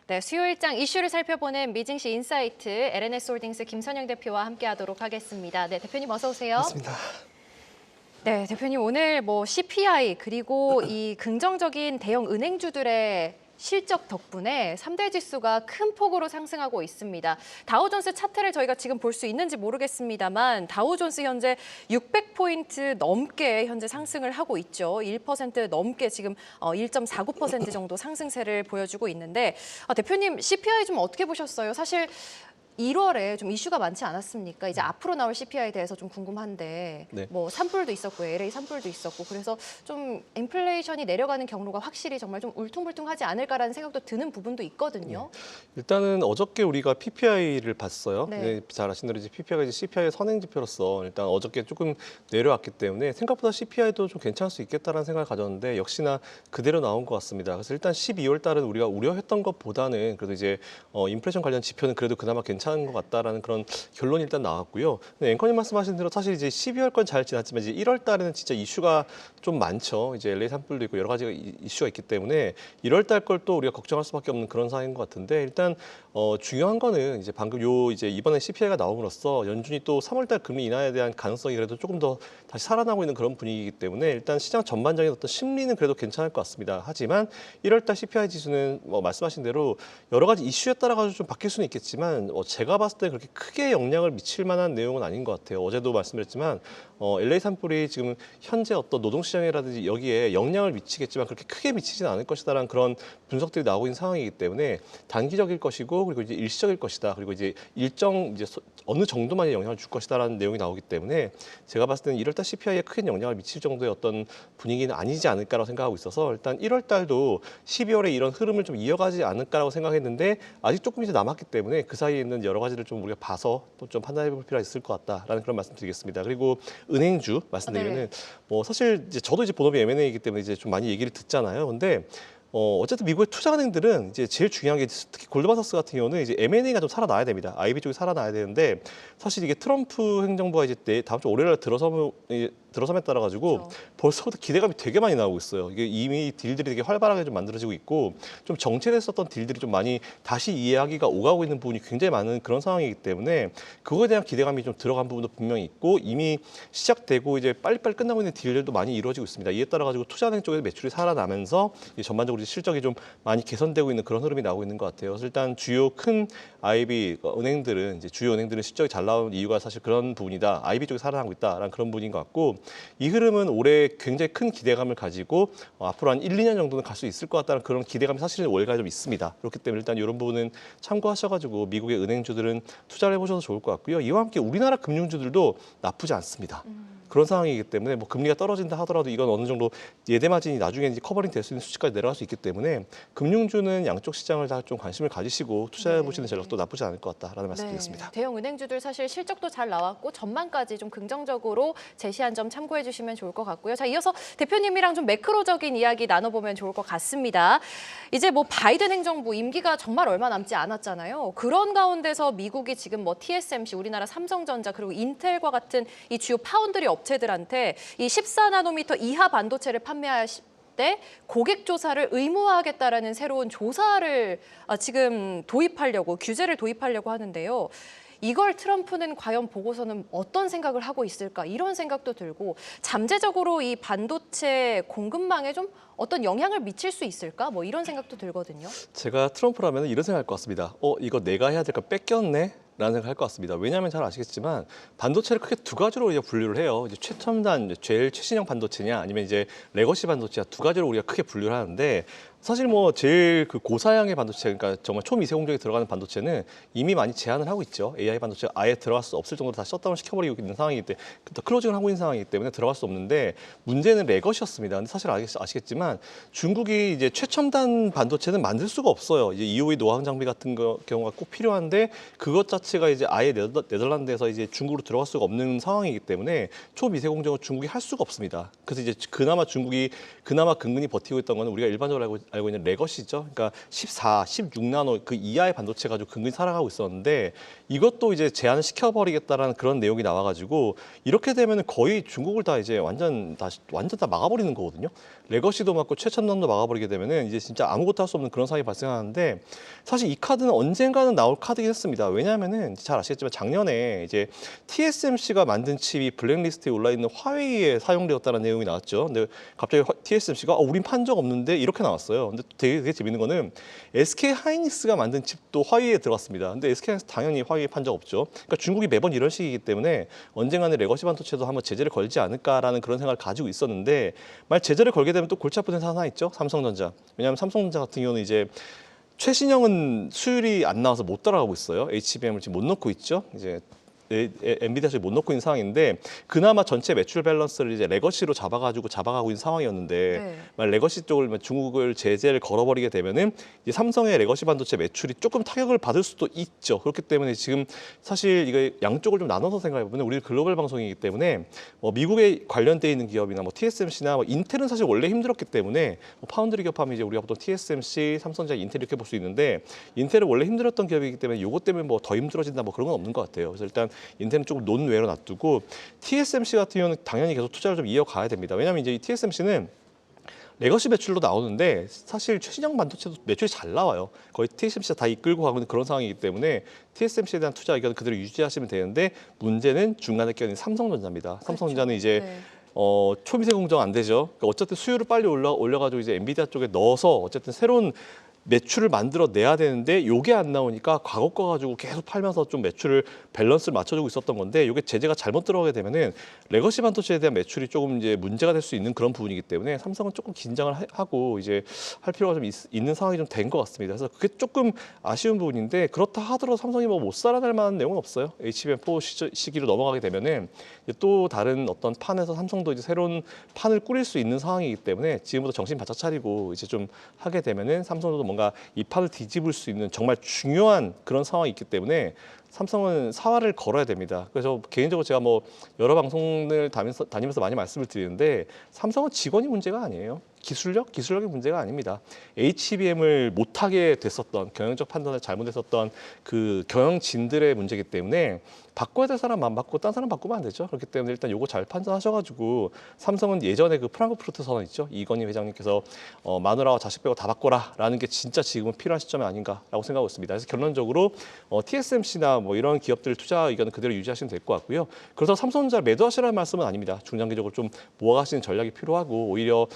네, 수요일장 이슈를 살펴보는 미증시 인사이트 LNS홀딩스 김선영 대표와 함께하도록 하겠습니다. 네, 대표님 어서 오세요. 맞습니다. 네, 대표님 오늘 CPI 그리고 이 긍정적인 대형 은행주들의 실적 덕분에 3대 지수가 큰 폭으로 상승하고 있습니다. 다우존스 차트를 저희가 지금 볼 수 있는지 모르겠습니다만 다우존스 현재 600포인트 넘게 현재 상승을 하고 있죠. 1% 넘게 지금 1.49% 정도 상승세를 보여주고 있는데 대표님 CPI 좀 어떻게 보셨어요? 사실 1월에 좀 이슈가 많지 않았습니까? 이제 앞으로 나올 CPI에 대해서 좀 궁금한데 네. 산불도 있었고 LA 산불도 있었고 그래서 좀 인플레이션이 내려가는 경로가 확실히 정말 좀 울퉁불퉁하지 않을까라는 생각도 드는 부분도 있거든요. 일단은 어저께 우리가 PPI를 봤어요. 네. 네, 잘 아시는 대로 이제 PPI가 이제 CPI의 선행 지표로서 일단 어저께 조금 내려왔기 때문에 생각보다 CPI도 좀 괜찮을 수 있겠다라는 생각을 가졌는데 역시나 그대로 나온 것 같습니다. 그래서 일단 12월 달은 우리가 우려했던 것보다는 그래도 이제 인플레이션 관련 지표는 그래도 그나마 괜찮은 것 같다라는 그런 결론이 일단 나왔고요. 근데 앵커님 말씀하신 대로 사실 이제 12월 건 잘 지났지만 이제 1월 달에는 진짜 이슈가 좀 많죠. 이제 LA 산불도 있고 여러 가지 이슈가 있기 때문에 1월 달 걸 또 우리가 걱정할 수밖에 없는 그런 상황인 것 같은데 일단 중요한 거는 이제 방금 이제 이번에 CPI가 나옴으로써 연준이 또 3월 달 금리 인하에 대한 가능성이 그래도 조금 더 다시 살아나고 있는 그런 분위기이기 때문에 일단 시장 전반적인 어떤 심리는 그래도 괜찮을 것 같습니다. 하지만 1월 달 CPI 지수는 말씀하신 대로 여러 가지 이슈에 따라 가지고 좀 바뀔 수는 있겠지만 제가 봤을 때 그렇게 크게 영향을 미칠 만한 내용은 아닌 것 같아요. 어제도 말씀드렸지만 LA 산불이 지금 현재 어떤 노동시장이라든지 여기에 영향을 미치겠지만 그렇게 크게 미치지는 않을 것이다라는 그런 분석들이 나오고 있는 상황이기 때문에 단기적일 것이고 그리고 이제 일시적일 것이다. 그리고 이제 일정 이제 어느 정도만의 영향을 줄 것이다라는 내용이 나오기 때문에 제가 봤을 때는 1월 달 CPI에 큰 영향을 미칠 정도의 어떤 분위기는 아니지 않을까라고 생각하고 있어서 일단 1월 달도 12월에 이런 흐름을 좀 이어가지 않을까라고 생각했는데 아직 조금 이제 남았기 때문에 그 사이에 있는 여러 가지를 좀 우리가 봐서 또 좀 판단해 볼 필요가 있을 것 같다라는 그런 말씀드리겠습니다. 그리고 은행주 말씀드리면은 사실 이제 저도 이제 본업이 M&A이기 때문에 이제 좀 많이 얘기를 듣잖아요. 근데 어쨌든 미국의 투자은행들은 이제 제일 중요한 게 특히 골드만삭스 같은 경우는 이제 M&A가 좀 살아나야 됩니다. IB 쪽이 살아나야 되는데 사실 이게 트럼프 행정부가 이제 다음 주 월요일에 들어섬에 따라 가지고 그렇죠. 벌써부터 기대감이 되게 많이 나오고 있어요. 이게 이미 딜들이 되게 활발하게 좀 만들어지고 있고 좀 정체됐었던 딜들이 좀 많이 다시 이해하기가 오가고 있는 부분이 굉장히 많은 그런 상황이기 때문에 그거에 대한 기대감이 좀 들어간 부분도 분명히 있고 이미 시작되고 이제 빨리빨리 끝나고 있는 딜들도 많이 이루어지고 있습니다. 이에 따라 가지고 투자은행 쪽에서 매출이 살아나면서 전반적으로 실적이 좀 많이 개선되고 있는 그런 흐름이 나오고 있는 것 같아요. 그래서 일단 주요 큰 IB 은행들은 이제 주요 은행들은 실적이 잘 나온 이유가 사실 그런 부분이다. IB 쪽이 살아나고 있다라는 그런 부분인 것 같고 이 흐름은 올해 굉장히 큰 기대감을 가지고 앞으로 한 1, 2년 정도는 갈 수 있을 것 같다는 그런 기대감이 사실은 월가에 좀 있습니다. 그렇기 때문에 일단 이런 부분은 참고하셔가지고 미국의 은행주들은 투자를 해보셔도 좋을 것 같고요. 이와 함께 우리나라 금융주들도 나쁘지 않습니다. 그런 상황이기 때문에 금리가 떨어진다 하더라도 이건 어느 정도 예대 마진이 나중에 이제 커버링 될 수 있는 수치까지 내려갈 수 있기 때문에 금융주는 양쪽 시장을 다 좀 관심을 가지시고 투자해 보시는 전략도 나쁘지 않을 것 같다라는 말씀드리겠습니다. 대형 은행주들 사실 실적도 잘 나왔고 전망까지 좀 긍정적으로 제시한 점 참고해 주시면 좋을 것 같고요. 자, 이어서 대표님이랑 좀 매크로적인 이야기 나눠보면 좋을 것 같습니다. 이제 바이든 행정부 임기가 정말 얼마 남지 않았잖아요. 그런 가운데서 미국이 지금 TSMC, 우리나라 삼성전자 그리고 인텔과 같은 이 주요 파운드리 업체들한테 이 14나노미터 이하 반도체를 판매할 때 고객 조사를 의무화하겠다라는 새로운 조사를 지금 규제를 도입하려고 하는데요. 이걸 트럼프는 과연 보고서는 어떤 생각을 하고 있을까 이런 생각도 들고 잠재적으로 이 반도체 공급망에 좀 어떤 영향을 미칠 수 있을까 이런 생각도 들거든요. 제가 트럼프라면 이런 생각할 것 같습니다. 이거 내가 해야 될 거 뺏겼네? 라는 생각을 할 것 같습니다. 왜냐하면 잘 아시겠지만 반도체를 크게 두 가지로 우리가 분류를 해요. 이제 최첨단, 제일 최신형 반도체냐 아니면 이제 레거시 반도체냐 두 가지로 우리가 크게 분류를 하는데 사실 제일 그 고사양의 반도체, 그러니까 정말 초미세 공정에 들어가는 반도체는 이미 많이 제한을 하고 있죠. AI 반도체가 아예 들어갈 수 없을 정도로 다 셧다운을 시켜버리고 있는 상황이기 때문에 클로징을 하고 있는 상황이기 때문에 들어갈 수 없는데 문제는 레거시였습니다. 근데 사실 아시겠지만 중국이 이제 최첨단 반도체는 만들 수가 없어요. 이제 EUV 노광 장비 같은 경우가 꼭 필요한데 그것 자체가 이제 아예 네덜란드에서 이제 중국으로 들어갈 수가 없는 상황이기 때문에 초미세 공정을 중국이 할 수가 없습니다. 그래서 이제 그나마 중국이 근근히 버티고 있던 거는 우리가 일반적으로 알고 있는 레거시죠. 그러니까 14, 16나노 그 이하의 반도체 가지고 근근히 살아가고 있었는데 이것도 이제 제한을 시켜버리겠다라는 그런 내용이 나와가지고 이렇게 되면 거의 중국을 다 이제 완전 다 막아버리는 거거든요. 레거시도 막고 최첨단도 막아버리게 되면은 이제 진짜 아무것도 할 수 없는 그런 상황이 발생하는데 사실 이 카드는 언젠가는 나올 카드긴 했습니다. 왜냐하면은 잘 아시겠지만 작년에 이제 TSMC가 만든 칩이 블랙리스트에 올라 있는 화웨이에 사용되었다는 내용이 나왔죠. 근데 갑자기 TSMC가 우린 판 적 없는데 이렇게 나왔어요. 근데 되게 재밌는 거는 SK 하이닉스가 만든 칩도 화웨이에 들어갔습니다. 근데 SK 하이닉스 당연히 화웨이에 판 적 없죠. 그러니까 중국이 매번 이런 식이기 때문에 언젠가는 레거시 반도체도 한번 제재를 걸지 않을까라는 그런 생각을 가지고 있었는데 만약 제재를 걸게 되면 또 골치 아픈 회사 하나 있죠. 삼성전자. 왜냐하면 삼성전자 같은 경우는 이제 최신형은 수율이 안 나와서 못 따라가고 있어요. HBM을 지금 못 넣고 있죠. 이제 엔비디아 쪽에 못 넣고 있는 상황인데 그나마 전체 매출 밸런스를 이제 레거시로 잡아가고 있는 상황이었는데 네. 만약 레거시 쪽을 중국을 제재를 걸어버리게 되면은 이제 삼성의 레거시 반도체 매출이 조금 타격을 받을 수도 있죠. 그렇기 때문에 지금 사실 이거 양쪽을 좀 나눠서 생각해보면 우리 글로벌 방송이기 때문에 미국에 관련돼 있는 기업이나 뭐 TSMC나 뭐 인텔은 사실 원래 힘들었기 때문에 뭐 파운드리 기업하면 이제 우리가 보통 TSMC, 삼성전자, 인텔 이렇게 볼 수 있는데 인텔은 원래 힘들었던 기업이기 때문에 이것 때문에 뭐 더 힘들어진다 뭐 그런 건 없는 것 같아요. 그래서 일단 인텔은 조금 논외로 놔두고 TSMC 같은 경우는 당연히 계속 투자를 좀 이어가야 됩니다. 왜냐하면 이제 이 TSMC는 레거시 매출로 나오는데 사실 최신형 반도체도 매출이 잘 나와요. 거의 TSMC가 다 이끌고 가고 있는 그런 상황이기 때문에 TSMC에 대한 투자 의견 그대로 유지하시면 되는데 문제는 중간에 껴있는 삼성전자입니다. 삼성전자는 이제 네. 초미세 공정 안 되죠. 그러니까 어쨌든 수율을 빨리 올려가지고 이제 엔비디아 쪽에 넣어서 어쨌든 새로운 매출을 만들어내야 되는데 이게 안 나오니까 과거 거 가지고 계속 팔면서 좀 매출을 밸런스를 맞춰주고 있었던 건데 이게 제재가 잘못 들어가게 되면은 레거시 반도체에 대한 매출이 조금 이제 문제가 될 수 있는 그런 부분이기 때문에 삼성은 조금 긴장을 하고 이제 할 필요가 좀 있는 상황이 좀 된 것 같습니다. 그래서 그게 조금 아쉬운 부분인데 그렇다 하더라도 삼성이 뭐 못 살아날 만한 내용은 없어요. HBM4 시기로 넘어가게 되면은 또 다른 어떤 판에서 삼성도 이제 새로운 판을 꾸릴 수 있는 상황이기 때문에 지금부터 정신 바짝 차리고 이제 좀 하게 되면은 삼성도 뭔가 이 판을 뒤집을 수 있는 정말 중요한 그런 상황이 있기 때문에 삼성은 사활을 걸어야 됩니다. 그래서 개인적으로 제가 뭐 여러 방송을 다니면서 많이 말씀을 드리는데 삼성은 직원이 문제가 아니에요. 기술력이 문제가 아닙니다. HBM을 못하게 됐었던 경영적 판단을 잘못했었던 그 경영진들의 문제이기 때문에 바꿔야 될 사람 안 바꾸고 딴 사람 바꾸면 안 되죠. 그렇기 때문에 일단 요거 잘 판단하셔가지고 삼성은 예전에 그 프랑크푸르트 선언 있죠. 이건희 회장님께서 마누라와 자식 빼고 다 바꿔라라는 게 진짜 지금은 필요한 시점이 아닌가라고 생각하고 있습니다. 그래서 결론적으로 TSMC나 뭐 이런 기업들 투자 의견은 그대로 유지하시면 될 것 같고요. 그래서 삼성전자 매도하시라는 말씀은 아닙니다. 중장기적으로 좀 모아가시는 전략이 필요하고 오히려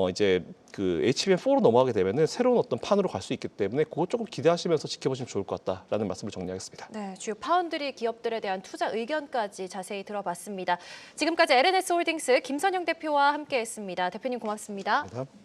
이제 그 HBM4로 넘어가게 되면은 새로운 어떤 판으로 갈 수 있기 때문에 그거 조금 기대하시면서 지켜보시면 좋을 것 같다라는 말씀을 정리하겠습니다. 네, 주요 파운드리 기업들에 대한 투자 의견까지 자세히 들어봤습니다. 지금까지 LNS 홀딩스 김선영 대표와 함께했습니다. 대표님 고맙습니다. 감사합니다.